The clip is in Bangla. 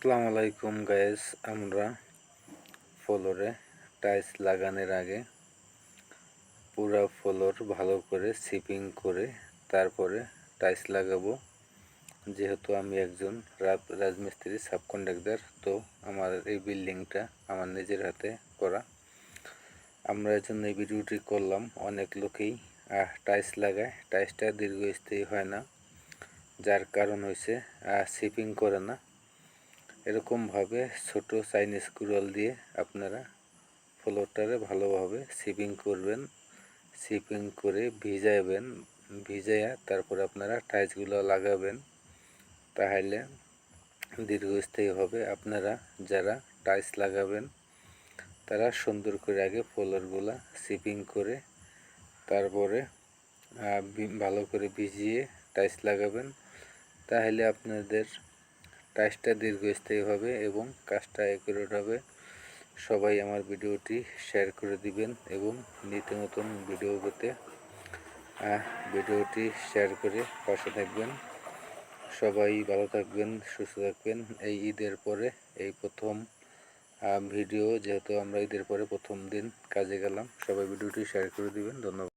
আসসালামু আলাইকুম গাইস। আমরা ফ্লোরে টাইলস লাগানোর আগে পুরা ফ্লোর ভালো করে সিপিং করে তারপরে টাইলস লাগাবো। যেহেতু আমি একজন রাজমিস্ত্রি সাবকন্ট্রাক্টর, তো আমার এই বিল্ডিংটা আমার নিজের হাতে করা। আমরা এর জন্য এই ভিডিওটি করলাম। অনেক লোকেই টাইলস লাগায়, টাইলসটা দীর্ঘস্থায়ী হয় না, যার কারণ হয়েছে সিপিং করে না। এরকমভাবে ছোট চাইনিজ কুড়াল দিয়ে আপনারা ফ্লোরটারে ভালোভাবে সিপিং করবেন। সিপিং করে ভিজাইবেন, ভিজাইয়া তারপর আপনারা টাইলসগুলো লাগাবেন, তাহলে দীর্ঘস্থায়ী হবে। আপনারা যারা টাইলস লাগাবেন তারা সুন্দর করে আগে ফ্লোরগুলা সিপিং করে তারপরে ভালো করে ভিজিয়ে টাইলস লাগাবেন, তাহলে আপনাদের টাইলসটা দীর্ঘস্থায়ী হবে এবং কাজটা অ্যাকুরেট হবে। সবাই আমার ভিডিওটি শেয়ার করে দিবেন এবং নিত্য নতুন ভিডিও পেতে ভিডিওটি শেয়ার করে পাশে থাকবেন। সবাই ভালো থাকবেন, সুস্থ থাকবেন। এই ঈদের পরে এই প্রথম ভিডিও, যেহেতু আমরা ঈদের পরে প্রথম দিন কাজে গেলাম। সবাই ভিডিওটি শেয়ার করে দিবেন। ধন্যবাদ।